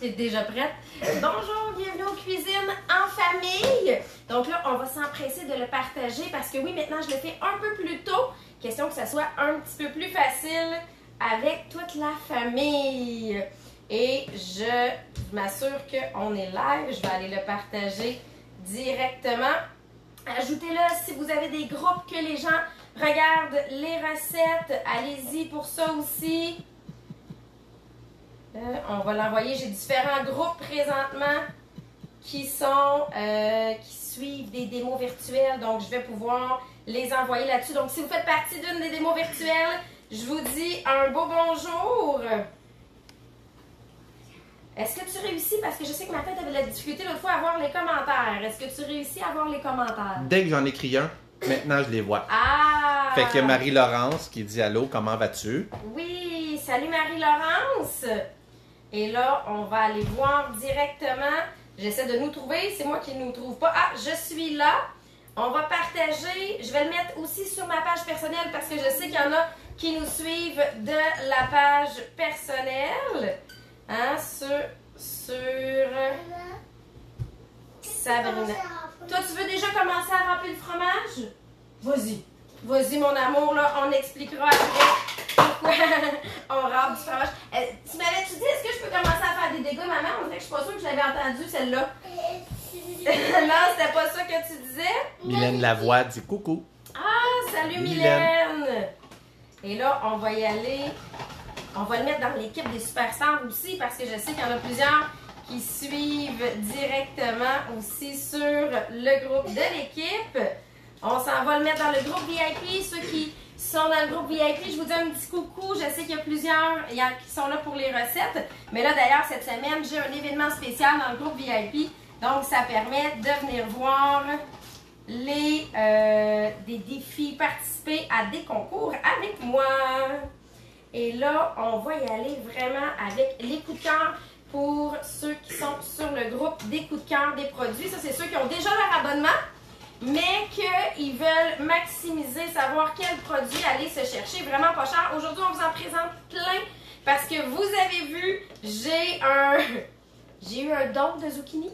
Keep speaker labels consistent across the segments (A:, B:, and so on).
A: T'es déjà prête? Bonjour, bienvenue aux cuisines en famille. Donc là, on va s'empresser de le partager parce que oui, maintenant, je le fais un peu plus tôt. Question que ça soit un petit peu plus facile avec toute la famille. Et je m'assure qu'on est live. Je vais aller le partager directement. Ajoutez-le si vous avez des groupes que les gens regardent les recettes. Allez-y pour ça aussi. On va l'envoyer. J'ai différents groupes présentement qui suivent des démos virtuelles. Donc, je vais pouvoir les envoyer là-dessus. Donc, si vous faites partie d'une des démos virtuelles, je vous dis un beau bonjour. Est-ce que tu réussis? Parce que je sais que ma tête avait de la difficulté l'autre fois à voir les commentaires. Est-ce que tu réussis à voir les commentaires?
B: Dès que j'en écris un, maintenant je les vois.
A: Ah!
B: Fait que Marie-Laurence qui dit allô, comment vas-tu?
A: Oui, salut Marie-Laurence! Et là, on va aller voir directement. J'essaie de nous trouver. C'est moi qui ne nous trouve pas. Ah, je suis là. On va partager. Je vais le mettre aussi sur ma page personnelle parce que je sais qu'il y en a qui nous suivent de la page personnelle. Hein, sur Sabrina. Toi, tu veux déjà commencer à remplir le fromage? Vas-y. Vas-y, mon amour, là, on expliquera après pourquoi on râpe du fromage. Tu m'avais-tu dit, est-ce que je peux commencer à faire des dégâts, maman? On dirait que je suis pas sûre que je l'avais entendu, celle-là. Non, c'était pas ça que tu disais?
B: Mylène Lavoie dit coucou.
A: Ah, salut Mylène! Et là, on va y aller. On va le mettre dans l'équipe des Superstars aussi, parce que je sais qu'il y en a plusieurs qui suivent directement aussi sur le groupe de l'équipe. On s'en va le mettre dans le groupe VIP. Ceux qui sont dans le groupe VIP, je vous dis un petit coucou. Je sais qu'il y a plusieurs qui sont là pour les recettes. Mais là, d'ailleurs, cette semaine, j'ai un événement spécial dans le groupe VIP. Donc, ça permet de venir voir des défis, participer à des concours avec moi. Et là, on va y aller vraiment avec les coups de cœur pour ceux qui sont sur le groupe des coups de cœur des produits. Ça, c'est ceux qui ont déjà leur abonnement, mais qu'ils veulent maximiser, savoir quel produit aller se chercher vraiment pas cher. Aujourd'hui, on vous en présente plein parce que vous avez vu, j'ai eu un don de zucchini.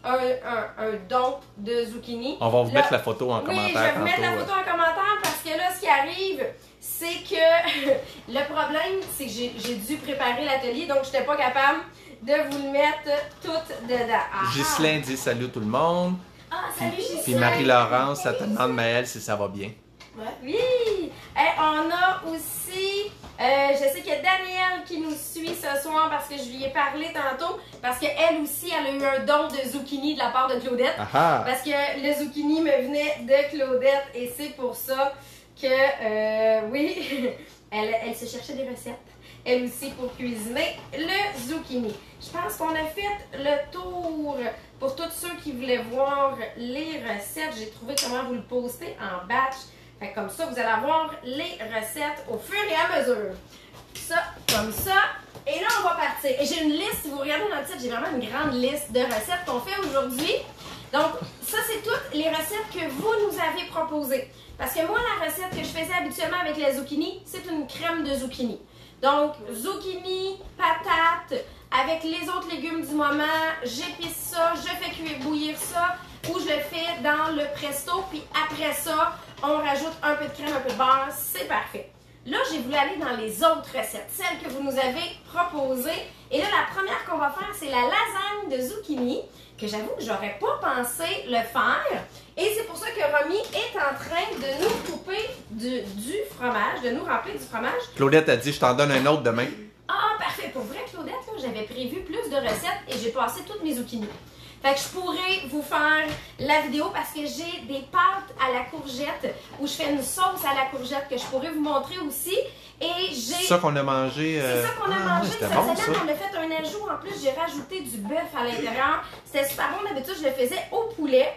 A: Un don de zucchini.
B: On va vous mettre la photo en commentaire.
A: Oui, je vais vous mettre la photo en commentaire parce que là, ce qui arrive, c'est que le problème, c'est que j'ai dû préparer l'atelier, donc je n'étais pas capable de vous le mettre tout dedans. Ah,
B: Ghislain dit salut tout le monde.
A: Ah, salut Ghislain.
B: Puis Marie-Laurence, ça te demande Maëlle si ça va bien.
A: Ouais. Oui! Hey, on a aussi, je sais qu'il y a Danielle qui nous suit ce soir parce que je lui ai parlé tantôt, parce qu'elle aussi, elle a eu un don de zucchini de la part de Claudette.
B: Aha.
A: Parce que le zucchini me venait de Claudette et c'est pour ça que, oui, elle se cherchait des recettes. Elle aussi pour cuisiner le zucchini. Je pense qu'on a fait le tour pour tous ceux qui voulaient voir les recettes. J'ai trouvé comment vous le poster en batch. Fait que comme ça, vous allez avoir les recettes au fur et à mesure. Ça, comme ça. Et là, on va partir. Et j'ai une liste, si vous regardez dans le titre, j'ai vraiment une grande liste de recettes qu'on fait aujourd'hui. Donc, ça, c'est toutes les recettes que vous nous avez proposées. Parce que moi, la recette que je faisais habituellement avec la zucchini, c'est une crème de zucchini. Donc, zucchini, patates, avec les autres légumes du moment, j'épice ça, je fais cuire bouillir ça, ou je le fais dans le presto, puis après ça, on rajoute un peu de crème, un peu de beurre, c'est parfait. Là, j'ai voulu aller dans les autres recettes, celles que vous nous avez proposées. Et là, la première qu'on va faire, c'est la lasagne de zucchini, que j'avoue que j'aurais pas pensé le faire. Et c'est pour ça que Romy est en train de nous couper du fromage, de nous remplir du fromage.
B: Claudette a dit, je t'en donne un autre demain.
A: Ah, parfait. Pour vrai, Claudette, là, j'avais prévu plus de recettes et j'ai passé toutes mes zucchinis. Fait que je pourrais vous faire la vidéo parce que j'ai des pâtes à la courgette où je fais une sauce à la courgette que je pourrais vous montrer aussi. Et j'ai...
B: C'est ça qu'on a mangé.
A: C'est ça qu'on a mangé.
B: C'était
A: Cette
B: bon,
A: semaine,
B: ça.
A: on a fait un ajout. En plus, j'ai rajouté du bœuf à l'intérieur. C'était super bon. D'habitude, je le faisais au poulet.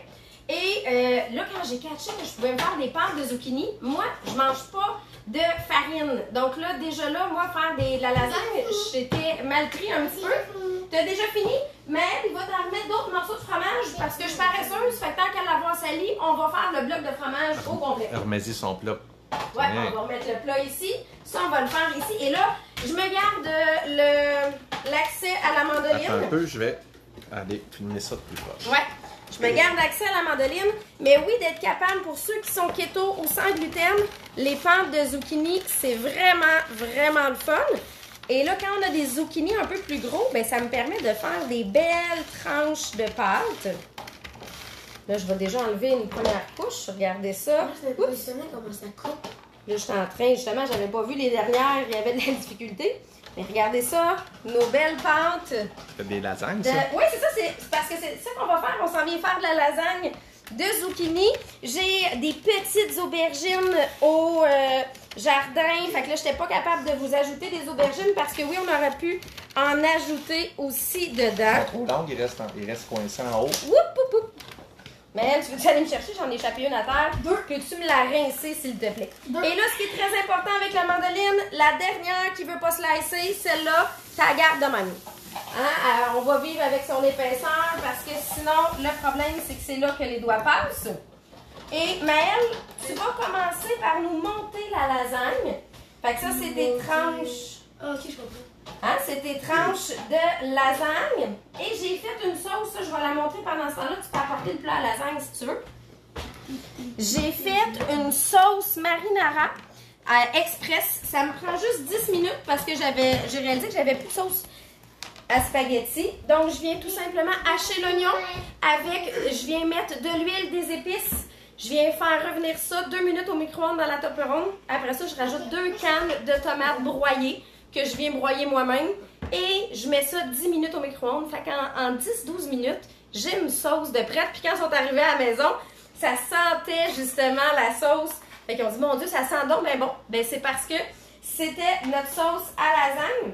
A: Et là, quand j'ai catché que je pouvais me faire des pâtes de zucchini, moi, je mange pas de farine. Donc là, déjà là, moi, faire de la lasagne, j'étais mal pris un petit peu. T'as déjà fini? Mais il va t'en remettre d'autres morceaux de fromage parce que je suis paresseuse. Fait que tant qu'à l'avoir sali, on va faire le bloc de fromage au complet.
B: Remets-y son plat.
A: Ouais, on va remettre le plat ici. Ça, on va le faire ici. Et là, je me garde l'accès à la mandoline.
B: Attends un peu, je vais aller filmer ça de plus proche.
A: Ouais, je me garde accès à la mandoline. Mais oui, d'être capable, pour ceux qui sont keto ou sans gluten, les pâtes de zucchini, c'est vraiment, vraiment le fun. Et là, quand on a des zucchini un peu plus gros, ben ça me permet de faire des belles tranches de pâtes. Là, je vais déjà enlever une première couche. Regardez ça. Oups.
C: Comment ça coupe.
A: Là, je suis en train, justement, j'avais pas vu les dernières, il y avait de la difficulté. Mais regardez ça, nos belles pâtes.
B: C'est des lasagnes, ça?
A: Oui, c'est ça, c'est parce que c'est ça qu'on va faire. On s'en vient faire de la lasagne de zucchini. J'ai des petites aubergines au jardin. Fait que là, je n'étais pas capable de vous ajouter des aubergines parce que oui, on aurait pu en ajouter aussi dedans.
B: Trop longue, il reste coincé en haut.
A: Oup, oup, oup. Mais tu veux aller me chercher? J'en ai échappé une à terre. Peux-tu me la rincer, s'il te plaît? Et là, ce qui est très important avec la mandoline, la dernière qui veut pas slicer, celle-là, tu la gardes de même. Hein? On va vivre avec son épaisseur parce que sinon, le problème, c'est que c'est là que les doigts passent. Et Maëlle, tu vas commencer par nous monter la lasagne. Fait que ça, c'est des tranches.
C: Ah, ok, je comprends.
A: Hein, c'est des tranches de lasagne. Et j'ai fait une sauce, ça, je vais la montrer pendant ce temps-là. Tu peux apporter le plat à lasagne si tu veux. J'ai fait une sauce marinara express. Ça me prend juste 10 minutes parce que j'ai réalisé que j'avais plus de sauce à spaghetti. Donc, je viens tout simplement hacher l'oignon avec, je viens mettre de l'huile, des épices. Je viens faire revenir ça 2 minutes au micro-ondes dans la topperonde. Après ça, je rajoute 2 cannes de tomates broyées que je viens broyer moi-même. Et je mets ça 10 minutes au micro-ondes. Fait qu'en 10-12 minutes, j'ai une sauce de prête. Puis quand ils sont arrivés à la maison, ça sentait justement la sauce. Fait qu'ils ont dit, mon Dieu, ça sent donc bien bon. Ben c'est parce que c'était notre sauce à lasagne.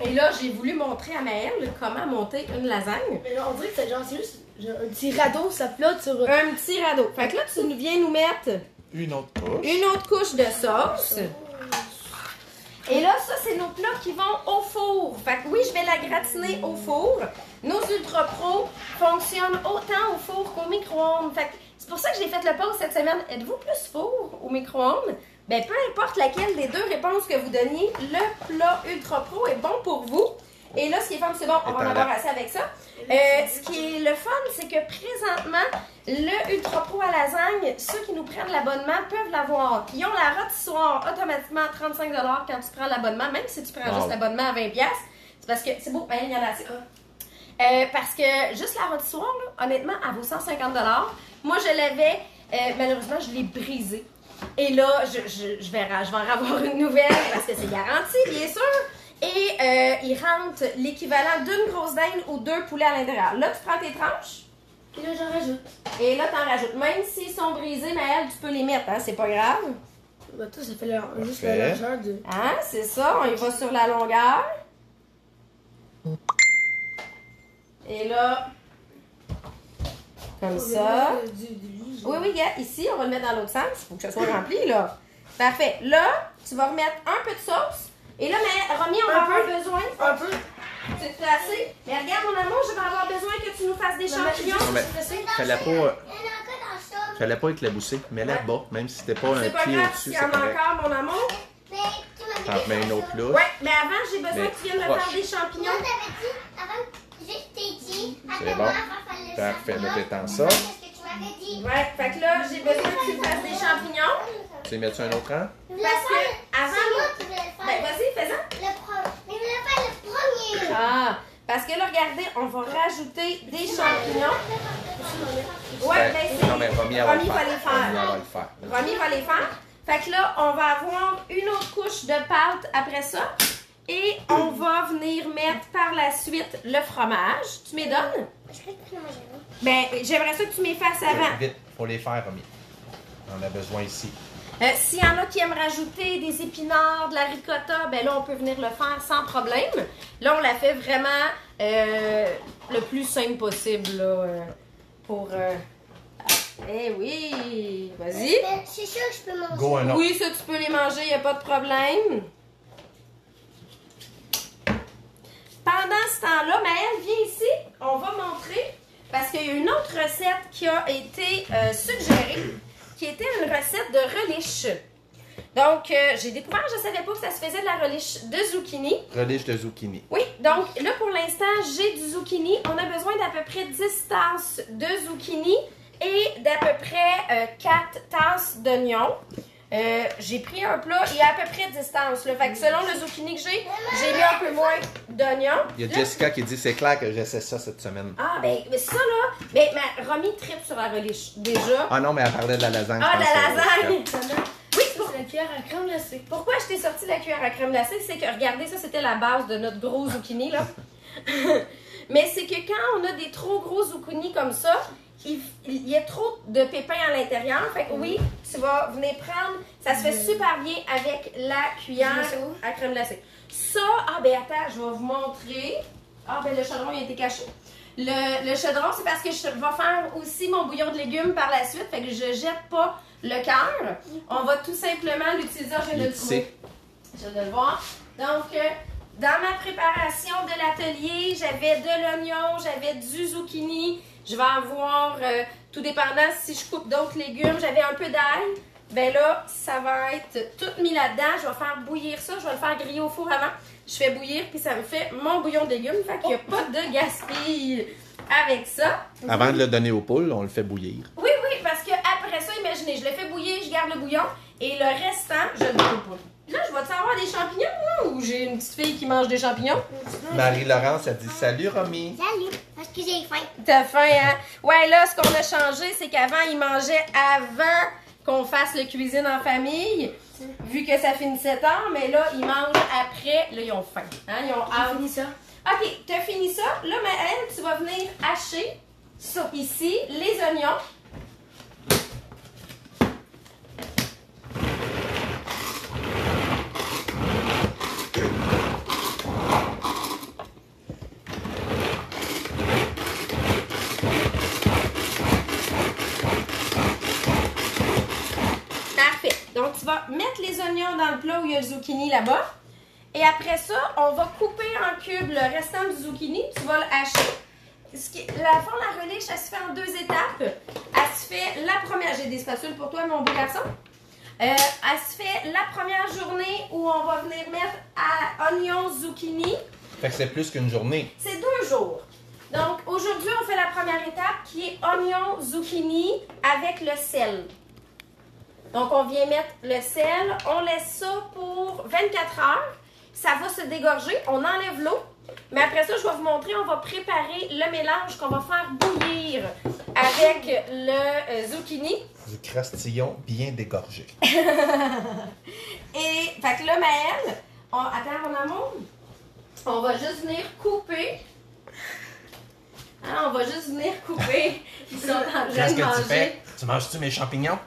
A: Et là, j'ai voulu montrer à Maëlle comment monter une lasagne.
C: Mais là, on dirait que c'est genre, c'est juste genre, un petit radeau, ça flotte sur...
A: Un petit radeau. Fait que là, tu viens nous mettre
B: Une autre couche.
A: une autre couche de sauce. Et là, ça, c'est nos plats qui vont au four. Fait que oui, je vais la gratiner au four. Nos Ultra Pro fonctionnent autant au four qu'au micro-ondes. Fait que c'est pour ça que j'ai fait le pause cette semaine. Êtes-vous plus four ou micro-ondes? Ben, peu importe laquelle des deux réponses que vous donniez, le plat Ultra Pro est bon pour vous. Et là, ce qui est fun, c'est bon, on va en avoir assez avec ça. Ce qui est le fun, c'est que présentement, le Ultra Pro à lasagne, ceux qui nous prennent l'abonnement peuvent l'avoir. Ils ont la rôtissoire automatiquement à 35$ quand tu prends l'abonnement, même si tu prends juste l'abonnement à 20$. C'est parce que, c'est beau, ben, il y en a assez. Parce que juste la rôtissoire, là, honnêtement, elle vaut 150$. Moi, je l'avais, malheureusement, je l'ai brisée. Et là, je vais en avoir une nouvelle parce que c'est garanti, bien sûr. Et il rentre l'équivalent d'une grosse dinde ou 2 poulets à l'intérieur. Là, tu prends tes tranches.
C: Et là, j'en rajoute.
A: Et là, t'en rajoutes. Même s'ils sont brisés, Maëlle, tu peux les mettre, hein, c'est pas grave.
C: Bah, toi, ça fait juste la largeur de...
A: Hein, c'est ça, on y va sur la longueur. Et là, comme ça. Oui, oui, gars, ici, on va le mettre dans l'autre sens. Il faut que ça soit rempli, là. Parfait. Là, tu vas remettre un peu de sauce. Et là, mais Romy, on va avoir besoin.
C: Un peu.
A: C'est assez. Mais regarde, mon amour, je vais avoir besoin que tu nous fasses des champignons.
B: Non, mais fallait pas éclabousser. Mets-la bas, même si c'était pas un
A: C'est pas
B: pied
A: grave
B: au-dessus,
A: s'il y
B: c'est
A: en a
B: correct.
A: encore, mon amour.
B: T'en mets une autre là.
A: Ouais, mais avant, j'ai besoin
B: Mais
A: que tu viennes me
B: proche.
A: faire des champignons.
B: C'est bon. Parfait, là, t'étends ça.
A: Ouais, fait que là, j'ai besoin que tu me fasses des champignons.
B: Tu veux mettre un autre rang?
A: Parce que avant. Ben, vas-y, fais-en. Ah, parce que là, regardez, on va rajouter des champignons. Ouais, ben c'est.
B: Non, mais Romy, elle va le
A: Romy
B: faire.
A: va les faire.
B: Romy, elle va le faire.
A: Romy va les faire. Fait que là, on va avoir une autre couche de pâte après ça. Et on va venir mettre par la suite le fromage. Tu m'y donnes? Ben, j'aimerais ça que tu m'y fasses avant.
B: Vite, faut les faire, Romy. On a besoin ici.
A: S'il y en a qui aiment rajouter des épinards, de la ricotta, ben là, on peut venir le faire sans problème. Là, on la fait vraiment le plus simple possible, là, pour... Eh oui! Vas-y!
C: C'est sûr que je peux manger.
B: Go, un autre.
A: Oui, ça, tu peux les manger, il n'y a pas de problème. Pendant ce temps-là, Maëlle, viens ici. On va montrer, parce qu'il y a une autre recette qui a été suggérée, qui était une recette de relish. Donc, j'ai découvert, je ne savais pas que ça se faisait de la relish de zucchini.
B: Relish de zucchini.
A: Oui, donc là, pour l'instant, j'ai du zucchini. On a besoin d'à peu près 10 tasses de zucchini et d'à peu près 4 tasses d'oignons. J'ai pris un plat et à peu près 10 tasses. Là. Fait que selon le zucchini que j'ai mis un peu moins d'oignons.
B: Il y a Jessica qui dit c'est clair que j'essaie ça cette semaine.
A: Ah, ben ça là, ben, ma Romy tripe sur la relish, déjà.
B: Ah non, mais elle parlait de la lasagne.
A: Ah, de
B: je
A: la
B: pense,
A: lasagne! Oui,
C: C'est la cuillère à crème glacée.
A: pourquoi je t'ai sorti la cuillère à crème glacée? C'est que, regardez, ça c'était la base de notre gros zucchini, là. Mais c'est que quand on a des trop gros zucchini comme ça, il y a trop de pépins à l'intérieur. Fait que oui, tu vas venir prendre, ça se fait super bien avec la cuillère à crème glacée. Ça, ah ben attends, je vais vous montrer. Ah ben le chaudron il a été caché. Le chaudron, c'est parce que je vais faire aussi mon bouillon de légumes par la suite. Fait que je jette pas le cœur. On va tout simplement l'utiliser. Je viens de le trouver. Je viens de le voir. Donc, dans ma préparation de l'atelier, j'avais de l'oignon, j'avais du zucchini. Je vais avoir, tout dépendant si je coupe d'autres légumes, j'avais un peu d'ail. Ben là, ça va être tout mis là-dedans. Je vais faire bouillir ça. Je vais le faire griller au four avant. Je fais bouillir, puis ça me fait mon bouillon de légumes. Fait qu'il n'y a pas de gaspille avec ça.
B: Avant de le donner aux poules, on le fait bouillir.
A: Oui, parce que après ça, imaginez, je le fais bouillir, je garde le bouillon, et le restant, je le donne aux poules. Là, je vais-tu avoir des champignons, moi, ou j'ai une petite fille qui mange des champignons?
B: Marie-Laurence a dit salut, Romy.
D: Salut, parce que j'ai faim.
A: T'as faim, hein? Ouais, là, ce qu'on a changé, c'est qu'avant, ils mangeaient avant qu'on fasse le cuisine en famille, vu que ça finissait tard, mais là, ils mangent après. Là, ils ont faim. Hein? Ils ont hâte.
C: Fini ça.
A: OK, t'as fini ça. Là, Maëlle, tu vas venir hacher ça ici, les oignons. Parfait. Donc, tu vas mettre les oignons dans le plat où il y a le zucchini là-bas. Et après ça, on va couper en cubes le restant du zucchini. Tu vas le hacher. La relish, elle se fait en 2 étapes. Elle se fait la première... J'ai des spatules pour toi, mon beau garçon. Elle se fait la première journée où on va venir mettre à oignon, zucchini.
B: Fait que c'est plus qu'une journée.
A: C'est 2 jours. Donc, aujourd'hui, on fait la première étape qui est oignon, zucchini avec le sel. Donc, on vient mettre le sel. On laisse ça pour 24 heures. Ça va se dégorger. On enlève l'eau. Mais après ça, je vais vous montrer, on va préparer le mélange qu'on va faire bouillir avec le zucchini.
B: Du crastillon bien dégorgé.
A: Et, fait que là, Maëlle, attends, mon amour, on va juste venir couper. Hein, on va juste venir couper. Ils sont en train
B: Qu'est-ce
A: de
B: que tu
A: manger.
B: fais? Tu manges-tu mes champignons?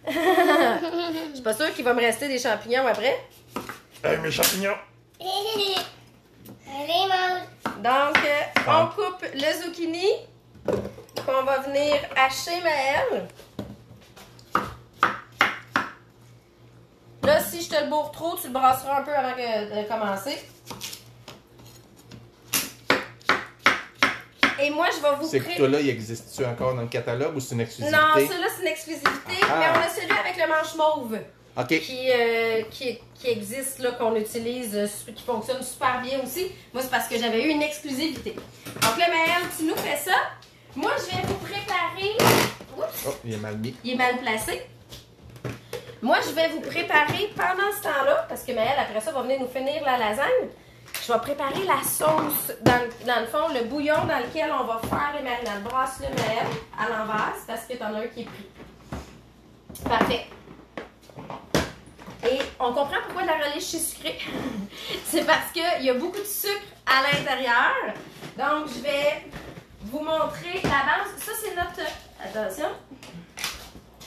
A: Je suis pas sûre qu'il va me rester des champignons après.
B: Hey, mes champignons!
D: Allez, mange.
A: Donc, on coupe le zucchini. On va venir hacher Maëlle. Là, si je te le bourre trop, tu le brasseras un peu avant de commencer. Et moi, je vais vous
B: Ces couteaux-là, il existe-tu encore dans le catalogue ou c'est une exclusivité?
A: Non, celui-là, c'est une exclusivité. Mais on a celui avec le manche mauve.
B: OK.
A: Qui existe, là, qu'on utilise, qui fonctionne super bien aussi. Moi, c'est parce que j'avais eu une exclusivité. Donc là, Maëlle, tu nous fais ça. Moi, je vais vous préparer... Oups!
B: Oh, il est mal mis.
A: Il est mal placé. Moi, je vais vous préparer pendant ce temps-là, parce que Maëlle, après ça, va venir nous finir la lasagne. Je vais préparer la sauce, dans le fond, le bouillon dans lequel on va faire les marinades. Brasse-le, Maëlle, à l'envers, parce que t'en as un qui est pris. Parfait. Et on comprend pourquoi la relish est sucrée. C'est parce qu'il y a beaucoup de sucre à l'intérieur. Donc, je vais vous montrer la base. Ça, c'est notre... Attention.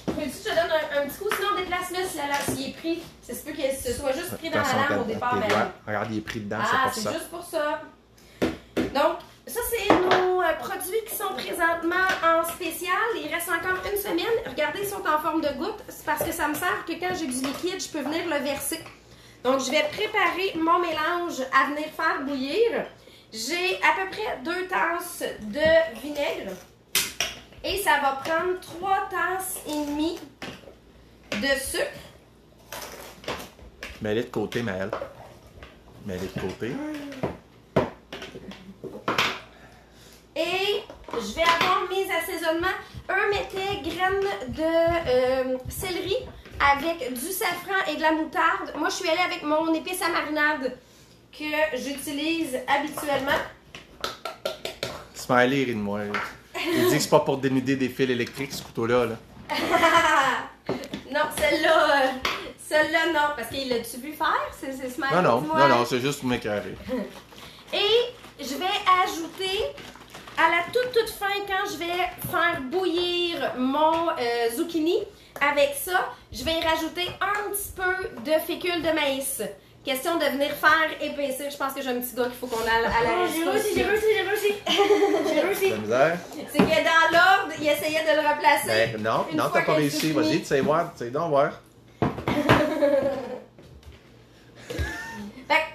A: Peux-tu que je te donne un petit coup? Sinon, déplace-le s'il est pris. Ça se peut qu'il se soit juste pris dans la lame au départ.
B: Tes doigts. Regarde, il est pris dedans,
A: Ah,
B: c'est
A: c'est
B: pour ça.
A: juste pour ça. Donc, ça, c'est nos produits qui sont présentement en spécial. Il reste encore une semaine. Regardez, ils sont en forme de gouttes. C'est parce que ça me sert que quand j'ai du liquide, je peux venir le verser. Donc, je vais préparer mon mélange à venir faire bouillir. J'ai à peu près 2 tasses de vinaigre. Et ça va prendre 3 tasses et demie de sucre.
B: Mets-les de côté, Maëlle. Mets-les de côté.
A: Et je vais avoir mes assaisonnements. Un mettait graines de céleri avec du safran et de la moutarde. Moi, je suis allée avec mon épice à marinade que j'utilise habituellement.
B: Smiley rit de moi. Il dit que c'est pas pour dénuder des fils électriques, ce couteau-là. Là.
A: Non, celle-là, non, parce qu'il l'a-tu vu faire? C'est Smiley,
B: Non, c'est juste pour m'éclairer.
A: Et je vais ajouter à la toute fin, quand je vais faire bouillir mon zucchini, avec ça, je vais y rajouter un petit peu de fécule de maïs. Question de venir faire épaissir. Je pense que j'ai un petit gars qu'il faut qu'on aille à la
C: J'ai réussi.
B: La misère?
A: C'est que dans l'ordre, il essayait de le replacer.
B: Ben, non,
A: Une
B: non,
A: fois
B: t'as pas
A: que le
B: réussi.
A: zucchini-
B: Vas-y, tu sais voir. Tu sais donc voir.
A: Fait que,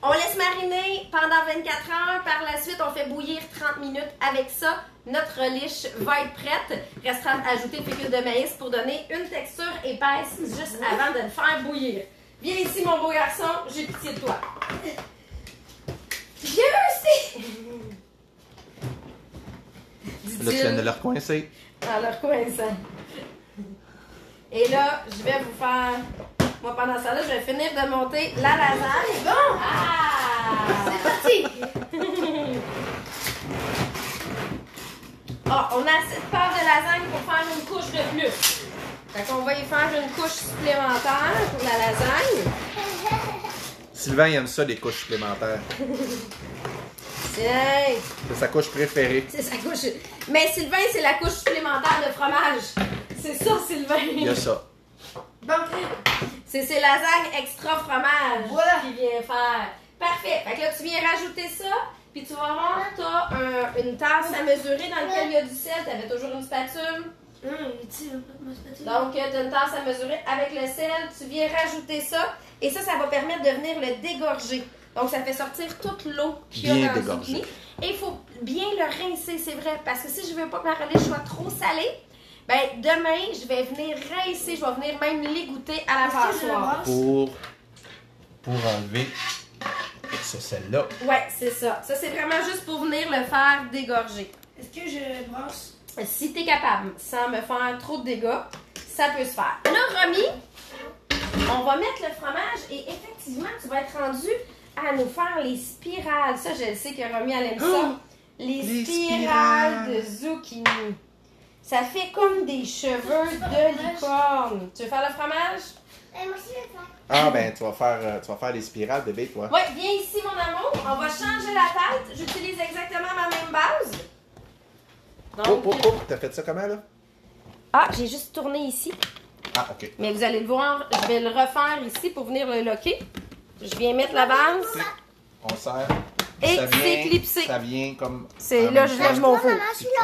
A: on laisse mariner pendant 24 heures. Par la suite, on fait bouillir 30 minutes. Avec ça, notre liche va être prête. Restera à ajouter le fécule de maïs pour donner une texture épaisse juste avant de le faire bouillir. Viens ici, mon beau garçon, j'ai pitié de toi. J'ai réussi!
B: Là, tu viens de le recoincer.
A: En leur coinçant. Et là, je vais vous faire... Moi, pendant ça, là, je vais finir de monter la lasagne.
C: Bon,
A: Ah!
C: c'est parti.
A: Ah, on a assez de pâte de lasagne pour faire une couche de plus. Fait qu'on va y faire une couche supplémentaire pour la lasagne.
B: Sylvain, il aime ça, les couches supplémentaires.
A: Tiens,
B: C'est sa couche préférée.
A: c'est sa couche. Mais Sylvain, c'est la couche supplémentaire de fromage. C'est ça, Sylvain.
B: Il y a ça.
C: Bon,
A: C'est ces lasagnes extra fromage
C: Voilà.
A: qu'il vient faire. Parfait. Fait que là, tu viens rajouter ça. Puis tu vas voir, tu as une tasse à mesurer dans laquelle il y a du sel. Tu avais toujours une spatule.
C: ma spatule.
A: Donc, tu as une tasse à mesurer avec le sel. Tu viens rajouter ça. Et ça va permettre de venir le dégorger. Donc, ça fait sortir toute l'eau qu'il y a
B: Bien
A: dans le
B: dégorgé.
A: zucchini. Et il faut bien le rincer, c'est vrai. Parce que si je veux pas que ma relish soit trop salée, ben demain, je vais venir rincer. Je vais venir même l'égoutter à la
C: Est-ce que je le
A: passoire.
C: brasse?
B: Pour enlever ce sel-là.
A: Ouais, c'est ça. Ça, c'est vraiment juste pour venir le faire dégorger.
C: Est-ce que je brasse?
A: Si t'es capable, sans me faire trop de dégâts, ça peut se faire. Là, Romy, on va mettre le fromage et effectivement, tu vas être rendu à nous faire les spirales. Ça, je sais que Romy, elle aime ça.
B: Oh!
A: Les
B: Les
A: spirales
B: spirales.
A: de zucchini. Ça fait comme des cheveux de licorne. Tu veux faire le fromage?
C: Moi aussi, je vais le faire.
B: Ah, ben, tu vas faire les spirales, bébé, toi.
A: Oui, viens ici, mon amour. On va changer la tête. J'utilise exactement ma même base. Donc,
B: T'as fait ça comment, là?
A: ah, j'ai juste tourné ici.
B: Ah, OK.
A: Mais vous allez le voir, je vais le refaire ici pour venir le locker. Je viens mettre la base.
B: On serre.
A: Et
B: Ça vient-
A: c'est clipsé.
B: Ça vient comme...
A: C'est
B: en
A: là,
B: même
A: je
B: temps.
A: lève mon faux.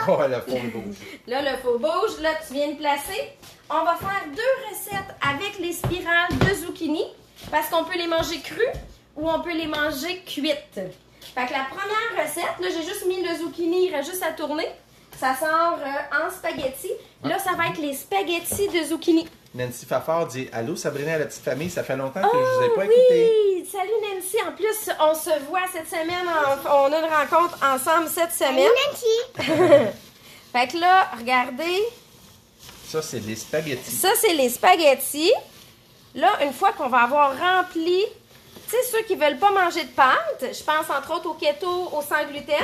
B: Oh, le fond bouge.
A: Là, le faux bouge. Là, tu viens de placer. On va faire 2 recettes avec les spirales de zucchini. Parce qu'on peut les manger crues ou on peut les manger cuites. Fait que la première recette, là, j'ai juste mis le zucchini, il reste juste à tourner. Ça sort en spaghetti. Là, ça va être les spaghettis de zucchini.
B: Nancy Fafard dit « Allô, Sabrina, la petite famille, ça fait longtemps que je vous ai pas
A: oui!
B: écouté.
A: Salut Nancy! En plus, on se voit cette semaine. On a une rencontre ensemble cette semaine.
C: Nancy!
A: Fait que là, regardez. »
B: Ça, c'est les spaghettis.
A: Ça, c'est les spaghettis. Là, une fois qu'on va avoir rempli, tu sais, ceux qui veulent pas manger de pâte, je pense entre autres au keto, au sans gluten.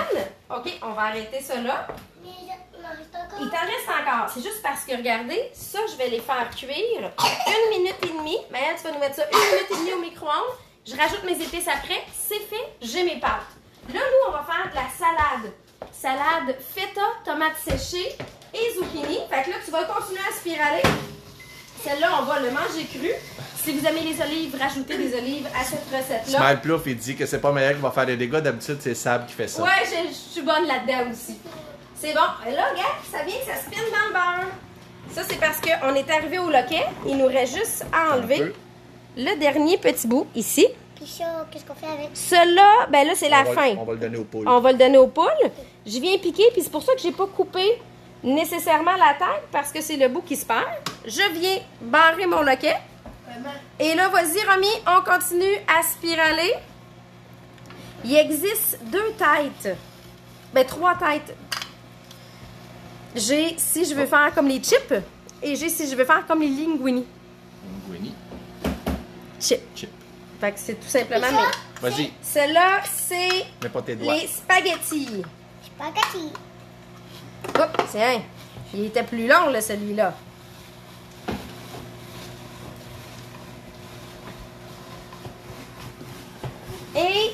A: OK, on va arrêter ça là.
C: Mais il m'en reste encore.
A: Il t'en reste encore. C'est juste parce que, regardez, ça, je vais les faire cuire 1 minute et demie. Maëlle, tu vas nous mettre ça 1 minute et demie au micro-ondes. Je rajoute mes épices après. C'est fait, j'ai mes pâtes. Là, nous, on va faire de la salade. Salade feta, tomates séchées et zucchini. Fait que là, tu vas continuer à spiraler. Celle-là, on va le manger cru. Si vous aimez les olives, rajoutez des olives à cette recette-là.
B: Smile Plouf, il dit que c'est pas Maëlle qui va faire des dégâts. D'habitude, c'est Sab qui fait ça.
A: Ouais, je suis bonne là-dedans aussi. C'est bon. Et là, regarde, ça vient que ça spine dans le beurre. Ça, c'est parce qu'on est arrivé au loquet. Il nous reste juste à
B: Un
A: enlever
B: peu.
A: le dernier petit bout ici.
C: Puis ça, qu'est-ce qu'on fait avec?
A: Celui-là, ben là, c'est la fin.
B: On va le donner aux poules.
A: On va le donner aux poules. Je viens piquer, puis c'est pour ça que j'ai pas coupé nécessairement la tête, parce que c'est le bout qui se perd. Je viens barrer mon loquet. Et là, vas-y, Romy, on continue à spiraler. Il existe 2 têtes. Ben, 3 têtes. J'ai si je veux faire comme les chips et j'ai si je veux faire comme les linguini.
B: Linguini.
A: Chip.
B: Chip.
A: Fait que c'est tout simplement... Mais...
B: Vas-y,
A: Celle-là, c'est
B: mets pas tes doigts.
A: les spaghettis.
D: Spaghetti.
A: Oh, tiens, il était plus long, là, celui-là. Et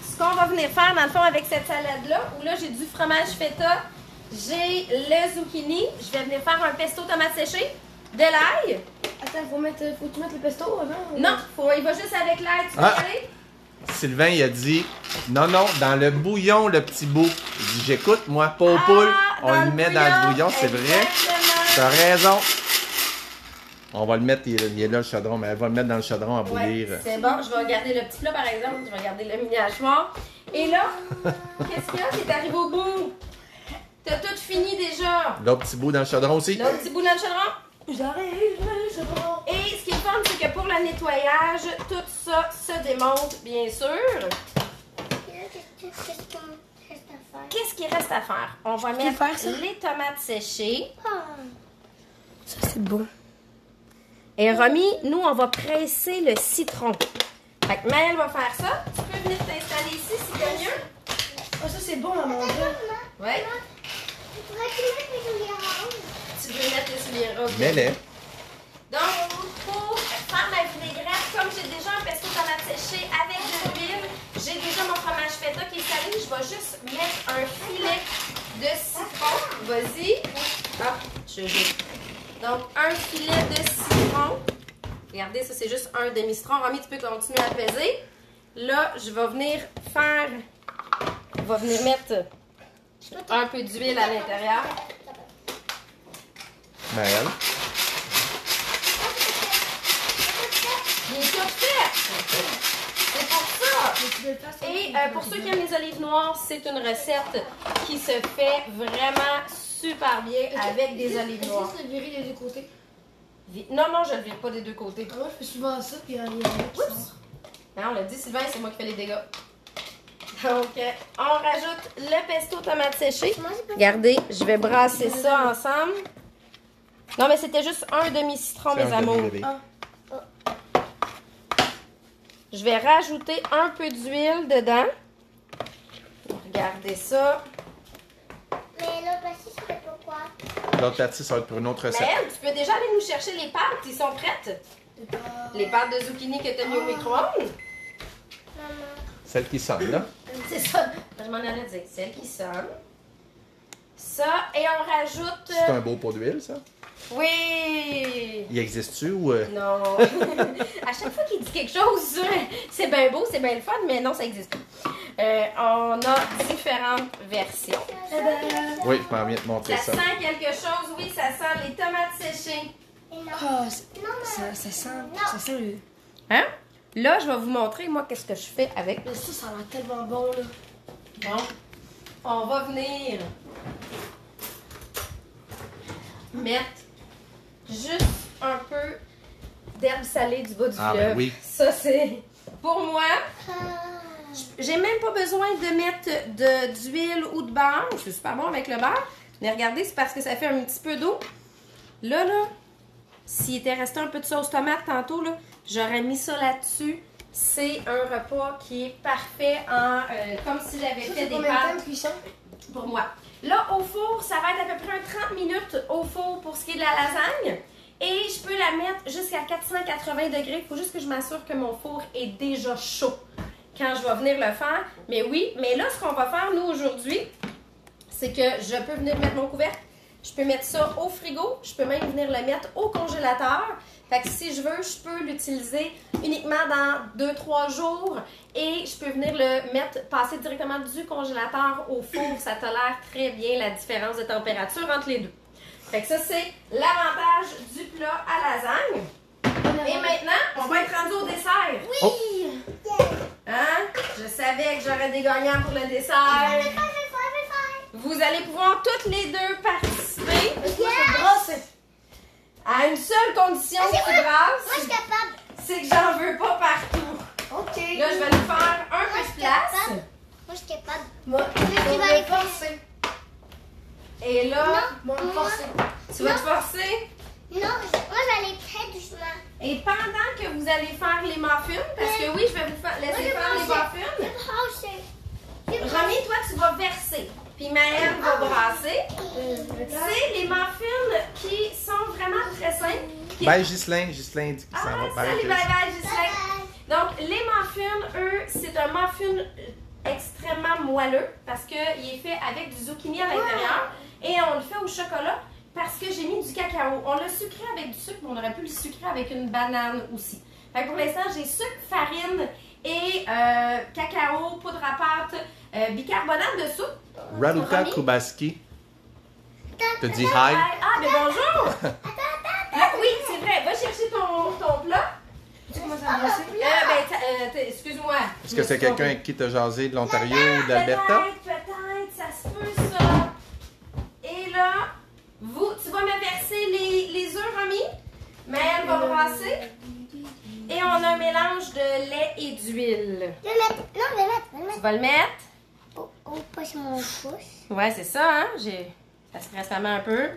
A: ce qu'on va venir faire, dans le fond, avec cette salade-là, où là, j'ai du fromage feta, j'ai le zucchini, je vais venir faire un pesto tomate séchée, de l'ail.
C: Attends, faut que tu mettes le pesto avant?
A: Non, il va juste avec l'ail, tu peux
B: Ah.
A: y aller?
B: Sylvain, il a dit non, non, dans le bouillon, le petit bout. Il dit j'écoute, moi, pas aux poules. On
A: dans
B: le met dans le bouillon, c'est vrai.
A: Exactement.
B: T'as raison. On va le mettre, il est là le chaudron, mais elle va le mettre dans le chaudron à bouillir.
A: Ouais, c'est bon, je vais regarder le petit plat par exemple, je vais regarder le mini hachoir. Et là, qu'est-ce qu'il y a? C'est arrivé au bout. T'as tout fini déjà.
B: L'autre petit bout dans le chaudron aussi.
A: L'autre petit bout dans le chaudron.
C: J'arrive, je prends.
A: Et ce qui est fun, c'est que pour le nettoyage, tout ça se démonte, bien sûr. Qu'est-ce qu'il reste à faire? On va mettre
C: faire ça?
A: les tomates séchées.
C: Ça, c'est bon.
A: Et Romy, nous, on va presser le citron. Fait que Maëlle va faire ça. Tu peux venir t'installer ici si t'as mieux.
C: Oh, ça, c'est bon à manger.
A: Ouais. Tu veux mettre les souliers rouges.
B: Mets-les.
A: Donc, pour faire ma vinaigrette, comme j'ai déjà un pesto tomate séché avec de l'huile, j'ai déjà mon fromage feta qui est salé, je vais juste mettre un filet de citron. Vas-y. Ah, donc, un filet de citron. Regardez, ça, c'est juste un demi-citron. Romy, tu peux continuer à peser. Là, je vais venir faire... On va venir mettre un peu d'huile à l'intérieur.
B: Maëlle.
A: Il est tout fait! C'est pour ça! Et pour ceux qui aiment les olives noires, c'est une recette qui se fait vraiment super bien avec des olives noires.
C: Est-ce que c'est viré des deux côtés?
A: Non, non, je ne le vire pas des deux côtés.
C: Moi, je fais souvent ça, puis il y a
A: Oups! Non, on l'a dit, Sylvain, c'est moi qui fais les dégâts. Donc, on rajoute le pesto tomate séchée. Regardez, je vais brasser ça ensemble. Non, mais c'était juste un demi-citron,
B: C'est
A: mes
B: un
A: amours.
B: demi-bébé.
A: Je vais rajouter un peu d'huile dedans. Regardez ça.
D: Mais l'autre partie, c'était pourquoi?
B: L'autre partie, ça va être pour une autre recette.
A: Mais tu peux déjà aller nous chercher les pâtes, ils sont prêtes. Les pâtes de zucchini que tu as mis au micro-ondes.
D: Maman.
B: Celle qui sonne, là.
A: C'est ça. Je m'en allais dire. Celle qui sonne. Ça, et on rajoute...
B: C'est un beau pot d'huile, ça.
A: Oui!
B: Il existe-tu ou...
A: Non. À chaque fois qu'il dit quelque chose, c'est bien beau, c'est bien le fun, mais non, ça existe pas. On a différentes versions.
B: Oui, je m'en viens te montrer
A: Ça
B: ça.
A: sent quelque chose, oui, ça sent les tomates séchées.
D: Et non.
C: Ah,
D: Non,
C: ça sent le...
A: Hein? Là, je vais vous montrer, moi, qu'est-ce que je fais avec.
C: Mais ça a l'air tellement bon, là.
A: Bon, on va venir mettre juste un peu d'herbe salée du bas du
B: Ah,
A: fleuve.
B: ben oui.
A: Ça, c'est pour moi. J'ai même pas besoin de mettre d'huile ou de beurre. Je suis super bon avec le beurre. Mais regardez, c'est parce que ça fait un petit peu d'eau. Là, s'il était resté un peu de sauce tomate tantôt, là, j'aurais mis ça là-dessus. C'est un repas qui est parfait en comme si j'avais fait des
C: Combien de temps
A: pâtes
C: de cuisson?
A: pour moi. Là, au four, ça va être à peu près un 30 minutes au four pour ce qui est de la lasagne. Et je peux la mettre jusqu'à 480 degrés. Il faut juste que je m'assure que mon four est déjà chaud quand je vais venir le faire. Mais oui, mais là, ce qu'on va faire, nous, aujourd'hui, c'est que je peux venir mettre mon couvercle. Je peux mettre ça au frigo. Je peux même venir le mettre au congélateur. Fait que si je veux, je peux l'utiliser uniquement dans 2-3 jours. Et je peux venir le mettre, passer directement du congélateur au four. Ça tolère très bien la différence de température entre les deux. Fait que ça, c'est l'avantage du plat à lasagne. Et maintenant, on va être rendu au dessert.
C: Oui!
A: Hein? Je savais que j'aurais des gagnants pour le dessert. Vous allez pouvoir toutes les deux participer.
C: Brosse!
A: À une seule condition que tu
D: Moi, je
A: brasses,
D: suis capable.
A: c'est que j'en veux pas partout.
C: Ok.
A: Là, je vais lui faire un peu de place.
D: Moi, je suis capable.
C: Moi,
D: Mais tu
C: on
D: vas
C: va
D: les
C: forcer.
A: Et là,
C: Moi, on va forcer.
A: tu vas te forcer.
D: Non, moi, j'allais très doucement.
A: Et pendant que vous allez faire les muffins, parce que oui, je vais vous laisser faire les muffins. Romy, toi, tu vas verser. Puis Maëlle va brasser. C'est les muffins qui sont vraiment très simples. Qui-
B: Bye, Ghislain. Ghislain dit qu'il s'en va. Bye,
A: salut,
B: Ghislain.
A: bye bye, Ghislain. Donc, les muffins, eux, c'est un muffin extrêmement moelleux parce qu'il est fait avec du zucchini à l'intérieur et on le fait au chocolat parce que j'ai mis du cacao. On l'a sucré avec du sucre, mais on aurait pu le sucrer avec une banane aussi. Fait que pour l'instant, j'ai sucre, farine et cacao, poudre à pâte, bicarbonate de soude.
B: Raduca
A: Romy?
B: Kubaski te dit hi.
A: Ah, mais bonjour! Là, oui, c'est vrai. Va chercher ton plat.
C: Tu commences à brasser?
A: Excuse-moi.
B: Est-ce que c'est quelqu'un qui t'a jasé de l'Ontario ou d'Alberta?
A: Peut-être, ça se peut ça. Et là, tu vas me verser les œufs, Romy. Mais elle va brasser. Et on a un mélange de lait et d'huile.
D: Je vais mettre. Non, je vais mettre. Je vais
A: Tu
D: mettre.
A: vas le mettre.
D: Oh, pas sur mon pouce.
A: Ouais, c'est ça, hein? Ça se presse la main un peu.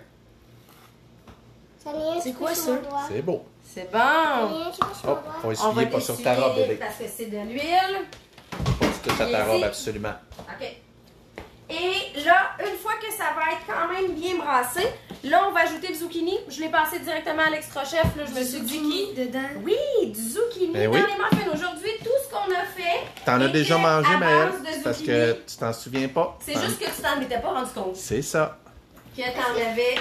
D: J'en ai un
C: C'est
D: qui
C: quoi
D: pousse
C: ça?
D: sur mon doigt.
B: C'est beau.
A: C'est
D: J'en
A: bon.
D: ai un qui pousse sur
B: Hop,
D: mon doigt.
B: faut
A: On va
B: essuyer pas sur ta robe,
A: l'essuyer
B: bébé.
A: parce que c'est de l'huile.
B: Faut que tu touches à ta robe, absolument.
A: OK. Et là, une fois que ça va être quand même bien brassé, là, on va ajouter le zucchini. Je l'ai passé directement à l'extra-chef. Là, je me suis dit
C: Zucchini dedans.
A: oui, du zucchini
B: Ben
A: dans
B: oui.
A: les muffins. Aujourd'hui, tout ce qu'on a fait.
B: T'en as
A: était
B: déjà
A: à
B: mangé,
A: base
B: Maëlle?
A: de
B: C'est parce
A: zucchini.
B: que tu t'en souviens pas.
A: C'est juste que tu t'en étais pas rendu compte
B: C'est ça.
A: que t'en avais.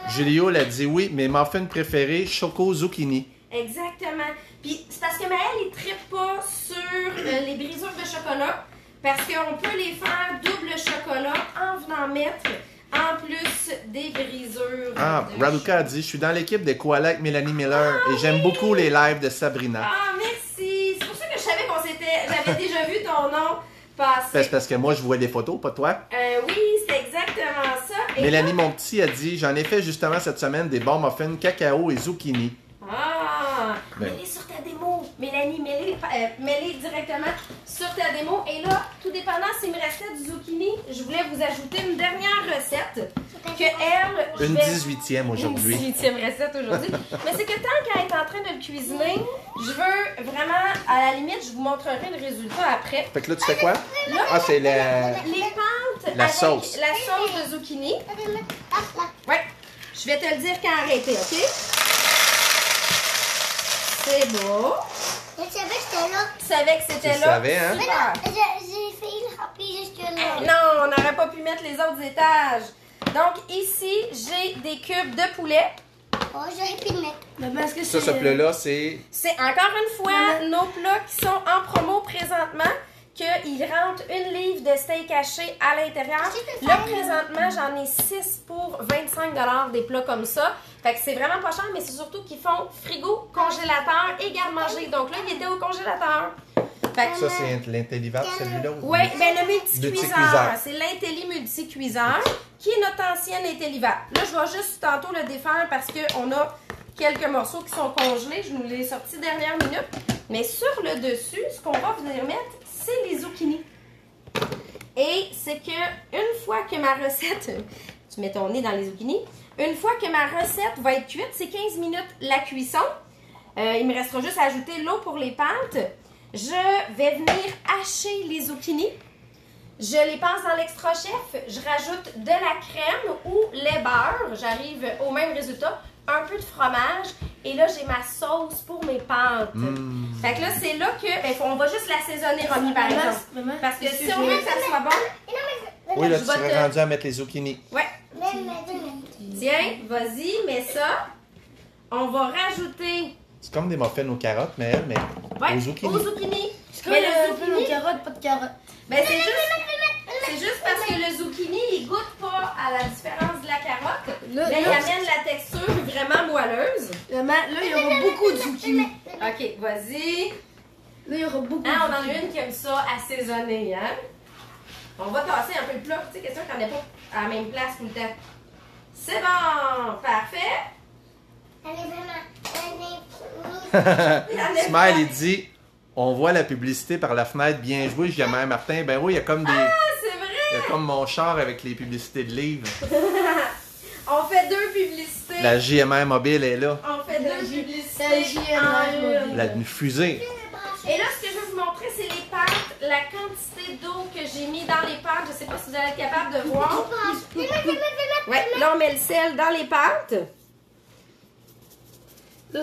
B: Julio l'a dit oui, mes muffins préférés, choco zucchini.
A: Exactement. Puis c'est parce que Maëlle, il trippe pas sur les brisures de chocolat. Parce qu'on peut les faire double chocolat en venant mettre en plus des brisures.
B: Ah,
A: de
B: Raduca a dit, je suis dans l'équipe des Koala avec Mélanie Miller et j'aime beaucoup les lives de Sabrina.
A: Ah, merci. C'est pour ça que je savais j'avais déjà vu ton nom passer.
B: C'est parce que moi, je vois des photos, pas toi.
A: Oui, c'est exactement ça. Et
B: Mélanie,
A: là-
B: mon petit, a dit, j'en ai fait justement cette semaine des bons muffins cacao et zucchini.
A: Ah,
B: Ben.
A: mets-les sur ta démo. Mélanie, mets-les directement sur ta démo. Et là, tout dépendant s'il me restait du zucchini, je voulais vous ajouter une dernière recette que elle... je
B: Une
A: vais-
B: 18e aujourd'hui.
A: Une 18e recette aujourd'hui. Mais c'est que tant qu'elle est en train de le cuisiner, je veux vraiment, à la limite, je vous montrerai le résultat après.
B: Fait que là, tu fais quoi?
A: Là,
B: Ah, c'est la...
A: les pâtes
B: La
A: avec
B: sauce.
A: la sauce de zucchini.
D: Je vais mettre. Ah, là.
A: Ouais, je vais te le dire quand arrêter, OK? C'est beau.
D: Je savais que c'était là.
A: Tu savais que c'était
B: Tu
A: là.
B: savais, hein?
D: Mais
A: Super.
D: non, j'ai failli le remplir jusque là.
A: Non, on n'aurait pas pu mettre les autres étages. Donc ici, j'ai des cubes de poulet.
D: Oh, j'aurais pu le mettre.
C: Maman, est-ce que
B: Ça,
C: c'est...
B: ce plat-là, c'est...
A: C'est encore une fois nos plats qui sont en promo présentement, qu'ils rentrent une livre de steak haché à l'intérieur. Là, présentement, j'en ai 6 pour 25$ des plats comme ça. Fait que c'est vraiment pas cher, mais c'est surtout qu'ils font frigo, congélateur et garde-manger. Donc là, il était au congélateur. Fait que
B: Ça, c'est l'Intellivat, celui-là? ou-
A: oui, ben le multicuiseur.
B: Multicuiseur.
A: C'est l'Intelli multicuiseur qui est notre ancienne Intellivat. Là, je vais juste tantôt le défaire parce qu'on a quelques morceaux qui sont congelés. Je nous l'ai sorti dernière minute. Mais sur le dessus, ce qu'on va venir mettre, c'est les zucchini. Et c'est que une fois que ma recette, tu mets ton nez dans les zucchini, une fois que ma recette va être cuite, c'est 15 minutes la cuisson. Il me restera juste à ajouter l'eau pour les pâtes. Je vais venir hacher les zucchini. Je les passe dans l'extra-chef. Je rajoute de la crème ou lait beurre. J'arrive au même résultat. Un peu de fromage. Et là, j'ai ma sauce pour mes pâtes. Fait que là, c'est là que... ben, on va juste l'assaisonner, Romy, par exemple.
C: Maman,
A: Parce que
C: est-ce
A: si
C: que
A: on
C: je-
A: veut que ça soit bon...
B: Oui, là,
A: Je
B: tu
A: vais
B: serais
A: te-
B: rendu à mettre les zucchini.
A: Ouais.
D: Mais.
A: Tiens, vas-y, mets ça. On va rajouter...
B: C'est comme des muffins aux carottes, mais
A: Ouais,
B: aux zucchini.
A: Aux zucchini.
C: C'est comme
A: Mais
C: le
A: le
C: zucchini.
A: zucchini...
C: carottes, pas de carottes.
A: Ben, c'est juste parce que le zucchini, il goûte pas à la différence de la carotte.
C: Là,
A: Mais il
C: là,
A: amène la texture vraiment moelleuse.
C: maman, là, il y aura beaucoup de zucchini.
A: OK, vas-y.
C: Là, il y aura beaucoup
A: Hein, on
C: de
A: en a
C: zucchini.
A: une qui aime ça assaisonné, hein? On va tasser un peu le plat. Tu sais, question qu'on n'est pas à la même place tout le temps. C'est bon! Parfait!
D: Elle est vraiment...
B: Smile, il dit on voit la publicité par la fenêtre, bien joué. Je dis à Mère Martin, ben oui, il y a comme des.
A: Ah, c'est vrai!
B: Il y a comme mon char avec les publicités de livres.
A: On fait 2 publicités.
B: La JMR mobile est là.
A: On fait 2
C: La
A: publicités
C: JMR
A: en une.
B: Une fusée.
A: Et là, ce que je vais vous montrer, c'est les pâtes, la quantité d'eau que j'ai mis dans les pâtes. Je sais pas si vous allez être capable de voir. Ouais, là, on met le sel dans les pâtes.
C: Là,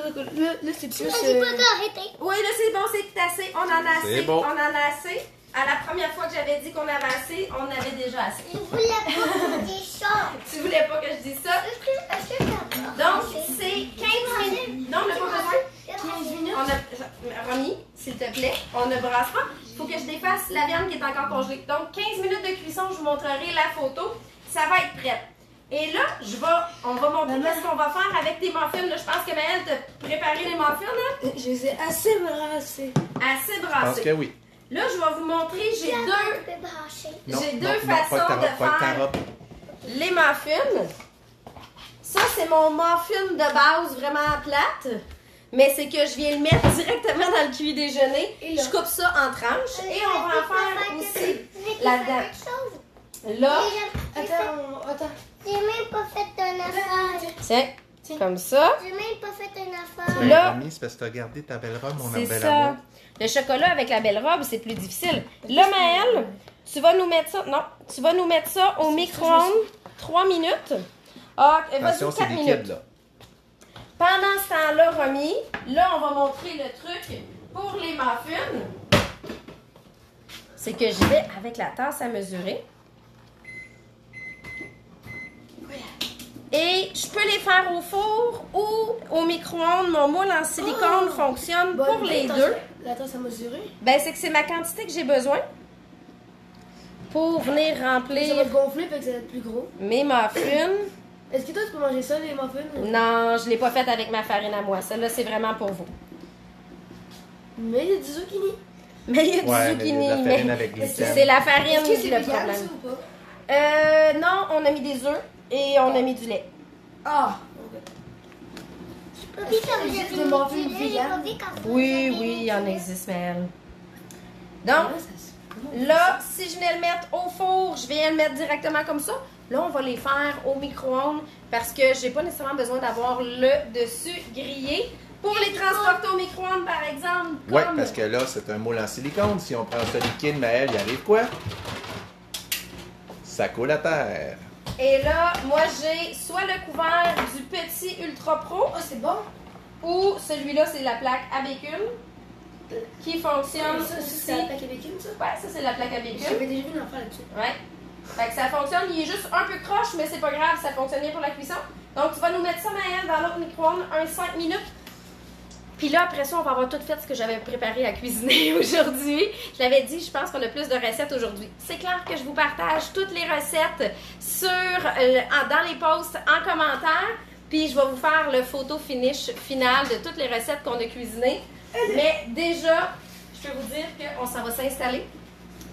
C: c'est plus.
D: Je dis pas d'arrêter.
A: Oui, là, c'est bon, c'est assez. On en a assez.
B: C'est bon.
A: On en a assez. À la première fois que j'avais dit qu'on avait assez, on avait déjà assez.
D: Je voulais pas des choses.
A: Tu voulais pas que je dise ça?
D: Est-ce que ça va?
A: Donc, c'est 15 minutes. Non, on n'a pas besoin.
D: 15 minutes.
A: On a... Romy, s'il te plaît, on ne brasse pas. Il faut que je défasse la viande qui est encore congelée. Donc, 15 minutes de cuisson, je vous montrerai la photo. Ça va être prêt. Et là, on va montrer ce qu'on va faire avec tes muffins. Là, je pense que Maëlle t'a préparé les muffins, hein?
C: Je les ai assez brassés.
A: Assez
B: Je pense
A: brassés.
B: que oui.
A: Là, je vais vous montrer, j'ai deux
B: Non,
A: J'ai
B: non,
A: deux
B: non,
A: façons
B: pas
A: de
B: pas
A: faire.
B: carotte.
A: les muffins. Ça, c'est mon muffin de base vraiment plate. Mais c'est que je viens le mettre directement dans le cuit déjeuner.
C: Et là?
A: Je coupe ça en tranches. Et on va en faire aussi là-dedans. Là,
C: Attends.
D: J'ai même pas fait un affaire.
A: tiens, comme ça.
D: J'ai même pas fait un affaire.
B: Ben,
A: Là,
B: Romy, c'est parce que t'as gardé ta belle robe, mon
A: c'est
B: bel
A: ça.
B: amour.
A: Le chocolat avec la belle robe, c'est plus difficile. Là, Maëlle, tu vas nous mettre ça. Non, tu vas nous mettre ça au micro-ondes 3 minutes. Ah,
B: Attention,
A: vas-y,
B: c'est
A: 4
B: liquide,
A: minutes.
B: là.
A: Pendant ce temps-là, Romy, là, on va montrer le truc pour les muffins. C'est que je vais avec la tasse à mesurer. Et je peux les faire au four ou au micro-ondes. Mon moule en silicone fonctionne pour les deux.
C: La tasse à mesurer.
A: Ben, c'est que c'est ma quantité que j'ai besoin pour venir
C: Ça va
A: remplir
C: te gonfler, fait que ça va être plus gros.
A: mes muffins.
C: Est-ce que toi, tu peux manger ça, les muffins?
A: Non, je ne l'ai pas faite avec ma farine à moi. Celle-là, c'est vraiment pour vous.
C: Mais il y a du zucchini.
A: Mais il y a du
B: Ouais, mais
A: zucchini.
B: de la farine
A: mais
B: avec gluten.
A: c'est la farine
C: Est-ce que c'est
A: le
C: vegan,
A: problème.
C: ça, ou pas?
A: Non, on a mis des œufs et on a mis du lait.
C: Ah!
D: Papi, ça veut dire
C: Des muffins vegan.
A: Oui, oui, il y en existe, Maëlle. Donc,
C: Ouais, ça
A: là, si je venais le mettre au four, je viens le mettre directement comme ça. Là, on va les faire au micro-ondes parce que j'ai pas nécessairement besoin d'avoir le dessus grillé. Pour les transporter au micro-ondes, par exemple,
B: Oui,
A: comme...
B: parce que là, c'est un moule en silicone. Si on prend ça liquide, Maëlle, il arrive quoi? Ça coule à terre.
A: Et là, moi, j'ai soit le couvert du petit Ultra Pro
C: Oh, c'est bon.
A: ou celui-là, c'est la plaque à bacon qui fonctionne
C: Ça,
A: aussi.
C: c'est la plaque à bacon, ça?
A: Ouais, ça, c'est la plaque à bacon.
C: J'avais déjà vu une affaire là-dessus.
A: Ouais. Fait que ça fonctionne. Il est juste un peu croche, mais c'est pas grave, ça fonctionne bien pour la cuisson. Donc, tu vas nous mettre ça, Maëlle, dans l'autre micro-ondes, 5 minutes. Puis là, après ça, on va avoir tout fait ce que j'avais préparé à cuisiner aujourd'hui. Je l'avais dit, je pense qu'on a plus de recettes aujourd'hui. C'est clair que je vous partage toutes les recettes dans les posts en commentaire. Puis je vais vous faire le photo finish final de toutes les recettes qu'on a cuisinées. Mais déjà, je peux vous dire qu'on s'en va s'installer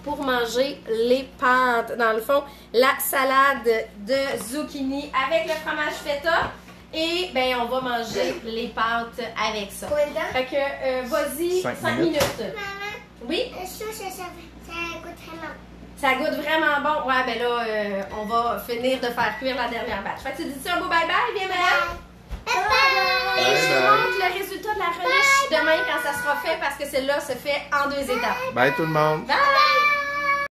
A: pour manger les pâtes. Dans le fond, la salade de zucchini avec le fromage feta. Et ben on va manger les pâtes avec ça.
C: Combien de temps?
A: Fait que vas-y,
B: 5
A: 5
B: minutes.
A: minutes.
D: Maman,
A: Oui,
D: ça goûte vraiment.
A: ça goûte vraiment bon. Ouais, ben là, on va finir de faire cuire la dernière batch. Fait que tu dis un beau bye-bye, viens Maëlle.
D: Bye
A: Et je vous
B: Bye-bye.
A: montre le résultat de la relish demain quand ça sera fait parce que celle-là se fait en 2 étapes.
B: Bye tout le monde!
A: Bye!